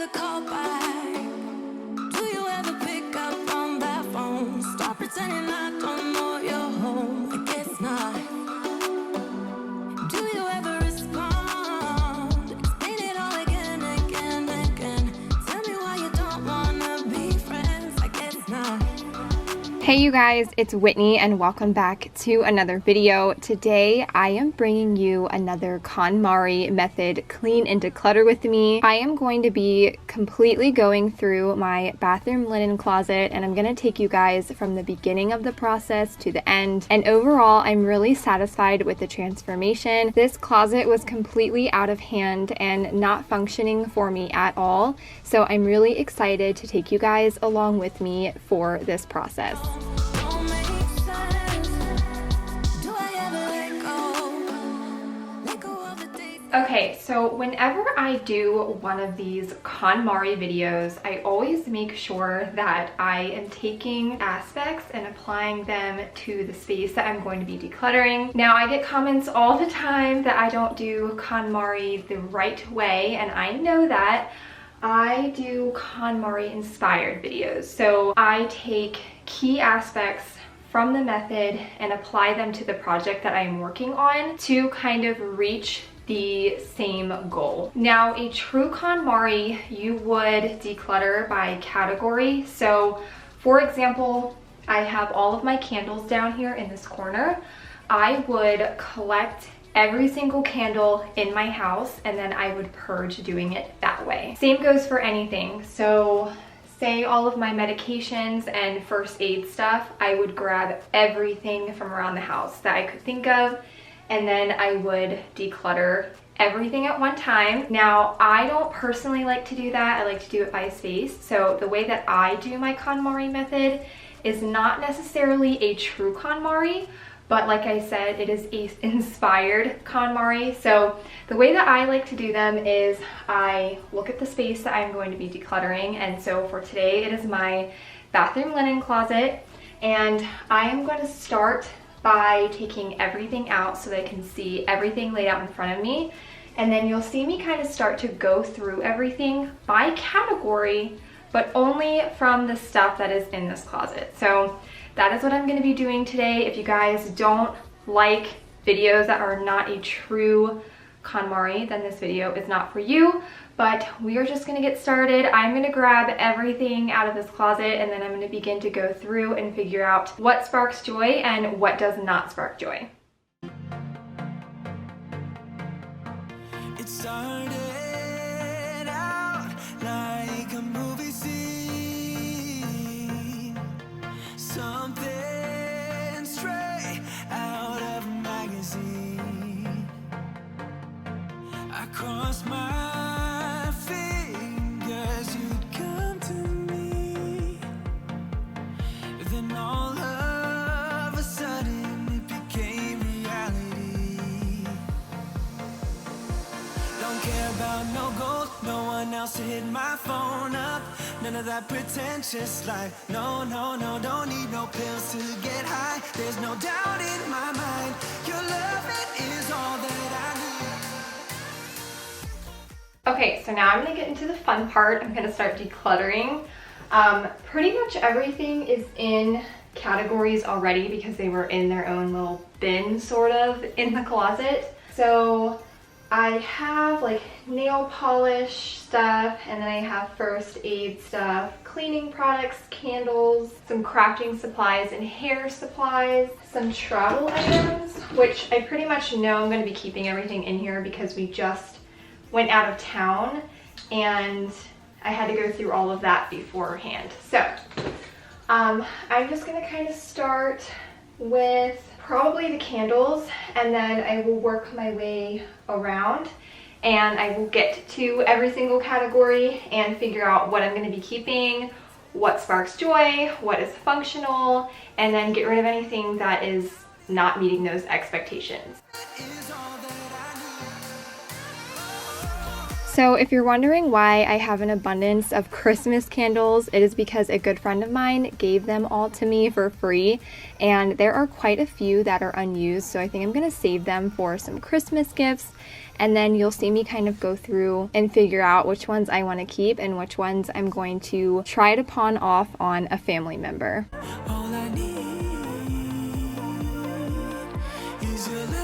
ever call back? Do you ever pick up on that phone? Stop pretending I don't know you're home. I guess not. Do you ever respond? Explain it all again, again, again. Tell me why you don't wanna be friends. I guess not. Hey you guys, it's Whitney and welcome back to another video. Today I am bringing you another KonMari method clean and declutter with me. I am going to be completely going through my bathroom linen closet and I'm going to take you guys from the beginning of the process to the end. And overall, I'm really satisfied with the transformation. This closet was completely out of hand and not functioning for me at all. So I'm really excited to take you guys along with me for this process. Okay, so whenever I do one of these KonMari videos, I always make sure that I am taking aspects and applying them to the space that I'm going to be decluttering. Now, I get comments all the time that I don't do KonMari the right way, and I know that. I do KonMari inspired videos. So I take key aspects from the method and apply them to the project that I'm working on to kind of reach the same goal. Now, a true KonMari, you would declutter by category. So for example, I have all of my candles down here in this corner. I would collect every single candle in my house and then I would purge doing it that way. Same goes for anything. So say all of my medications and first aid stuff, I would grab everything from around the house that I could think of and then I would declutter everything at one time. Now, I don't personally like to do that. I like to do it by space. So the way that I do my KonMari method is not necessarily a true KonMari, but like I said, it is a inspired KonMari. So the way that I like to do them is I look at the space that I'm going to be decluttering. And so for today, it is my bathroom linen closet. And I am going to start by taking everything out so that I can see everything laid out in front of me. And then you'll see me kind of start to go through everything by category, but only from the stuff that is in this closet. So that is what I'm going to be doing today. If you guys don't like videos that are not a true KonMari, then this video is not for you. But we are just going to get started. I'm going to grab everything out of this closet and then I'm going to begin to go through and figure out what sparks joy and what does not spark joy. It started out like a movie scene, something straight out of a magazine. I crossed my fingers, you'd come to me. Then all of a sudden it became reality. Don't care about no gold, no one else to hit my phone up. None of that pretentious life. No, no, no, don't need no pills to get high. There's no doubt in my mind. Your love, it is all that I need. Okay, so now I'm going to get into the fun part. I'm going to start decluttering. Pretty much everything is in categories already because they were in their own little bin sort of in the closet. So I have like nail polish stuff and then I have first aid stuff, cleaning products, candles, some crafting supplies and hair supplies, some travel items, which I pretty much know I'm going to be keeping everything in here because we just went out of town and I had to go through all of that beforehand. So I'm just going to kind of start with probably the candles and then I will work my way around and I will get to every single category and figure out what I'm going to be keeping, what sparks joy, what is functional, and then get rid of anything that is not meeting those expectations. So if you're wondering why I have an abundance of Christmas candles, it is because a good friend of mine gave them all to me for free, and there are quite a few that are unused, so I think I'm going to save them for some Christmas gifts. and then you'll see me kind of go through and figure out which ones I want to keep and which ones I'm going to try to pawn off on a family member. All I need is your love.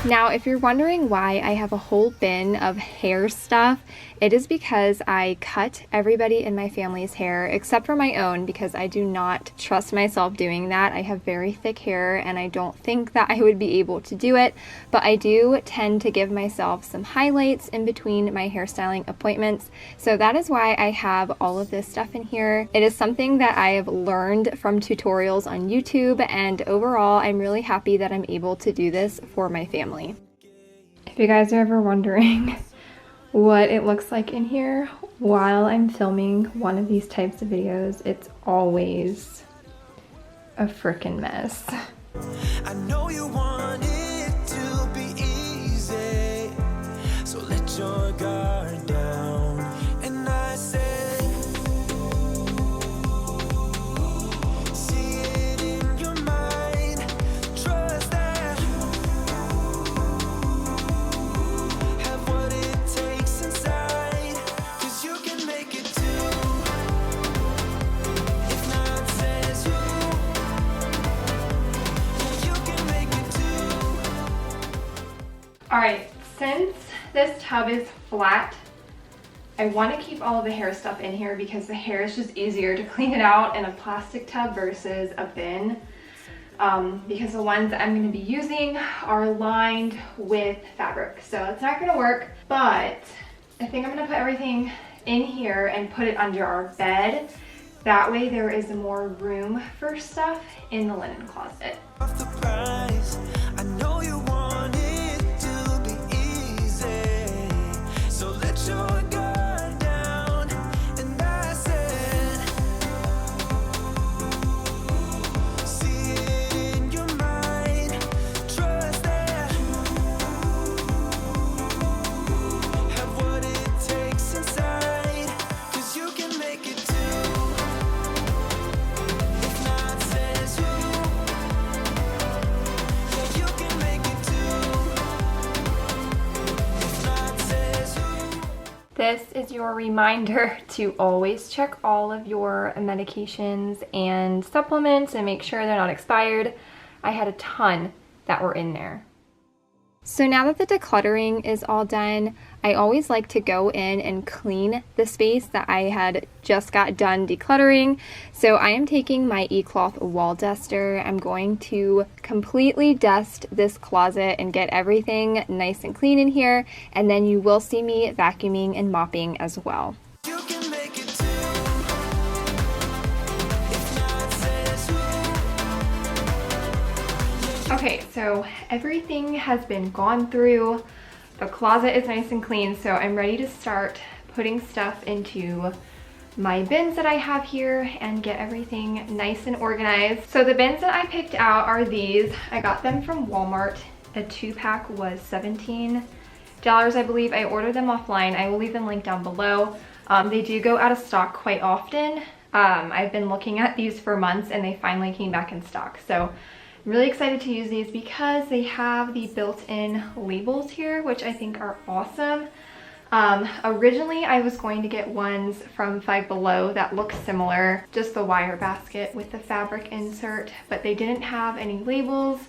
Now, if you're wondering why I have a whole bin of hair stuff, it is because I cut everybody in my family's hair except for my own, because I do not trust myself doing that. I have very thick hair and I don't think that I would be able to do it, but I do tend to give myself some highlights in between my hairstyling appointments. So that is why I have all of this stuff in here. It is something that I have learned from tutorials on YouTube, and overall I'm really happy that I'm able to do this for my family. If you guys are ever wondering what it looks like in here while I'm filming one of these types of videos, it's always a frickin' mess. I know you want it to be easy, so let your guard down. And I said, see it in your mind, trust that, have what it takes inside, 'cause you can make it too. If not says you, you can make it too. Alright, since this tub is flat, I want to keep all of the hair stuff in here because the hair is just easier to clean it out in a plastic tub versus a bin. Because the ones that I'm going to be using are lined with fabric, so it's not going to work. But I think I'm going to put everything in here and put it under our bed. That way there is more room for stuff in the linen closet. Off the price, I know you want it to be easy, so let your guard down. And I said, see it in your mind, trust that, have what it takes inside, 'cause you can make it too. If not says you, yeah, you can make it too. If not says you. This is your reminder to always check all of your medications and supplements and make sure they're not expired. I had a ton that were in there. So now that the decluttering is all done, I always like to go in and clean the space that I had just got done decluttering. So I am taking my eCloth wall duster. I'm going to completely dust this closet and get everything nice and clean in here, and then you will see me vacuuming and mopping as well. You can make it too. If not says you. Okay, so everything has been gone through. The closet is nice and clean, so I'm ready to start putting stuff into my bins that I have here and get everything nice and organized. So the bins that I picked out are these. I got them from Walmart. A 2-pack was $17, I believe. I ordered them offline. I will leave them linked down below. They do go out of stock quite often. I've been looking at these for months and they finally came back in stock. So I'm really excited to use these because they have the built-in labels here, which I think are awesome. Originally I was going to get ones from Five Below that look similar, just the wire basket with the fabric insert, but they didn't have any labels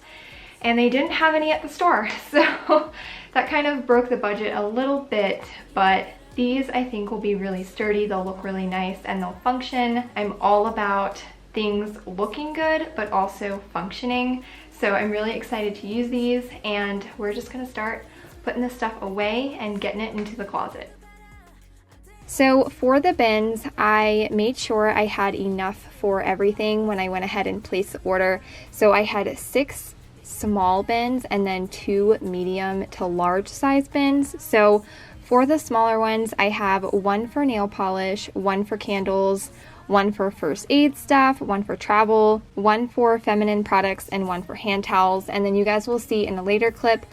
and they didn't have any at the store. So that kind of broke the budget a little bit, but these I think will be really sturdy. They'll look really nice and they'll function. I'm all about things looking good but also functioning, so I'm really excited to use these, and we're just gonna start putting this stuff away and getting it into the closet. So for the bins, I made sure I had enough for everything when I went ahead and placed the order. So I had 6 small bins and then 2 medium to large size bins. So for the smaller ones, I have one for nail polish, one for candles, one for first aid stuff, one for travel, one for feminine products, and one for hand towels. And then you guys will see in a later clip,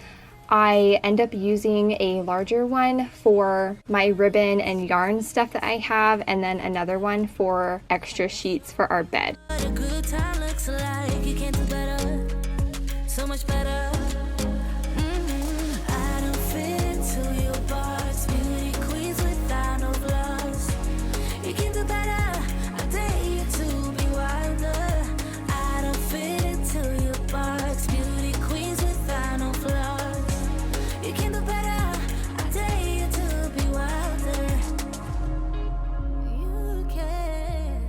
I end up using a larger one for my ribbon and yarn stuff that I have, and then another one for extra sheets for our bed. What a good time looks like. You can't do better. So much better. I don't fit to your box. Beauty queens without no flaws. You can do better. I dare you to be wilder. I don't fit into your box. Beauty queens without no flaws. You can do better. I dare you to be wilder. You can.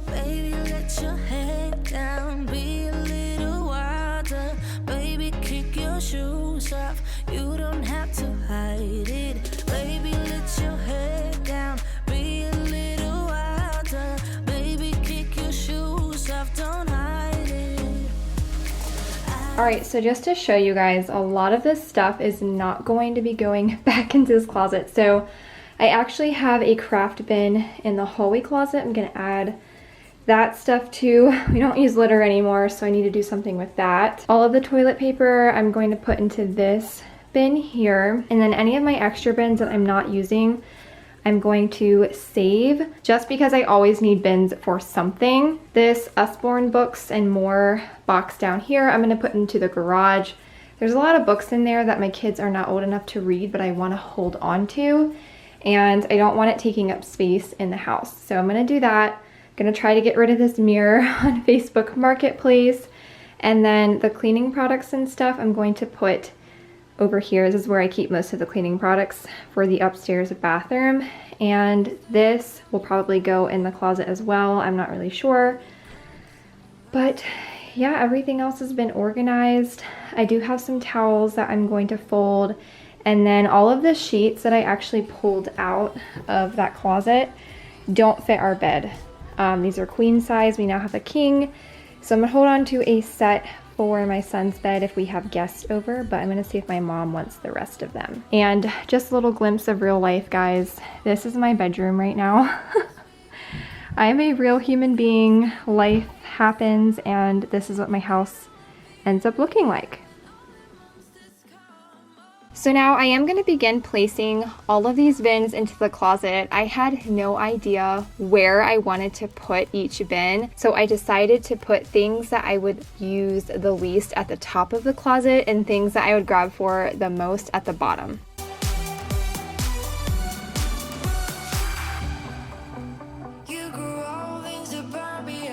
Baby, let your head down, be a little wilder. Baby, kick your shoes off, you don't have to hide it. Baby, let your head down, be a little wilder. Baby, kick your shoes off, don't hide it. Alright, so just to show you guys, a lot of this stuff is not going to be going back into this closet. So I actually have a craft bin in the hallway closet. I'm going to add that stuff too. We don't use litter anymore, so I need to do something with that. All of the toilet paper I'm going to put into this bin here, and then any of my extra bins that I'm not using I'm going to save, just because I always need bins for something. This Usborne Books and More box down here I'm going to put into the garage. There's a lot of books in there that my kids are not old enough to read, but I want to hold on to, and I don't want it taking up space in the house, so I'm going to do that. Gonna try to get rid of this mirror on Facebook Marketplace, and then the cleaning products and stuff I'm going to put over here. This is where I keep most of the cleaning products for the upstairs bathroom, and this will probably go in the closet as well. I'm not really sure, but yeah, everything else has been organized. I do have some towels that I'm going to fold, and then all of the sheets that I actually pulled out of that closet don't fit our bed. These are queen size. We now have a king, so I'm gonna hold on to a set for my son's bed if we have guests over, but I'm gonna see if my mom wants the rest of them. And just a little glimpse of real life, guys. This is my bedroom right now. I'm a real human being. Life happens, and this is what my house ends up looking like. So now I am going to begin placing all of these bins into the closet. I had no idea where I wanted to put each bin, so I decided to put things that I would use the least at the top of the closet and things that I would grab for the most at the bottom. You grew old into Barbie,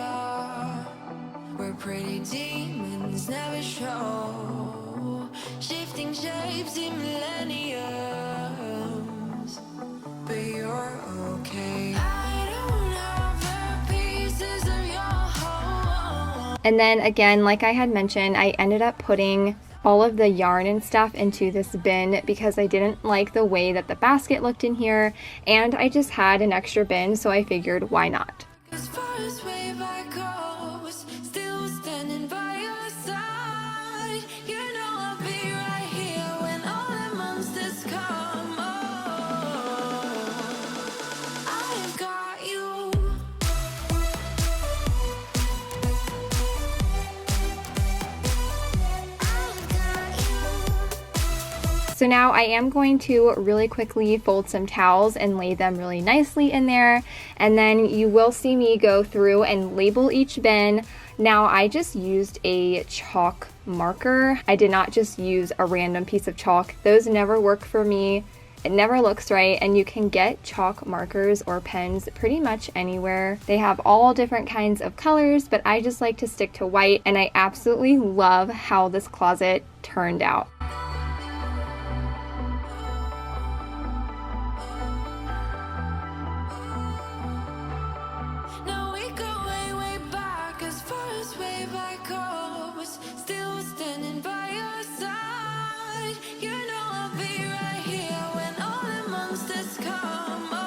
where pretty demons never show. Shifting shapes in millenniums, but you're okay. I don't have the pieces of your home. And then again, like I had mentioned, I ended up putting all of the yarn and stuff into this bin because I didn't like the way that the basket looked in here, and I just had an extra bin, so I figured why not. As far as way back goes, still standing by your side. You know I'll be right here when all the monsters come. Oh, I've got you. I've got you. So now I am going to really quickly fold some towels and lay them really nicely in there, and then you will see me go through and label each bin. Now I just used a chalk marker. I did not just use a random piece of chalk. Those never work for me. It never looks right, and you can get chalk markers or pens pretty much anywhere. They have all different kinds of colors, but I just like to stick to white, and I absolutely love how this closet turned out. Now we go way, way back, as far as way back goes. Still standing by your side. You know I'll be right here when all the monsters come. Oh,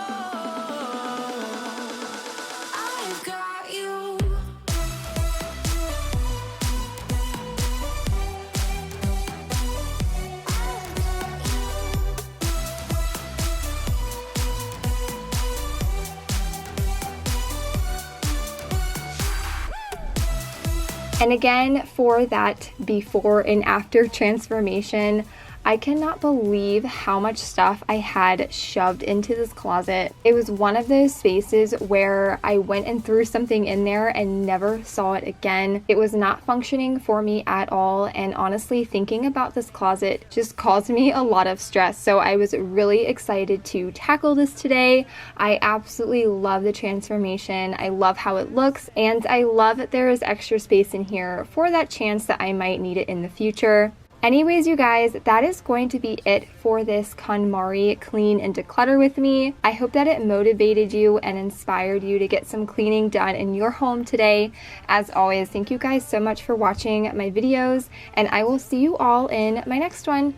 And again, for that before and after transformation, I cannot believe how much stuff I had shoved into this closet. It was one of those spaces where I went and threw something in there and never saw it again. It was not functioning for me at all, and honestly, thinking about this closet just caused me a lot of stress. So I was really excited to tackle this today. I absolutely love the transformation. I love how it looks, and I love that there is extra space in here for that chance that I might need it in the future. Anyways, you guys, that is going to be it for this KonMari clean and declutter with me. I hope that it motivated you and inspired you to get some cleaning done in your home today. As always, thank you guys so much for watching my videos, and I will see you all in my next one.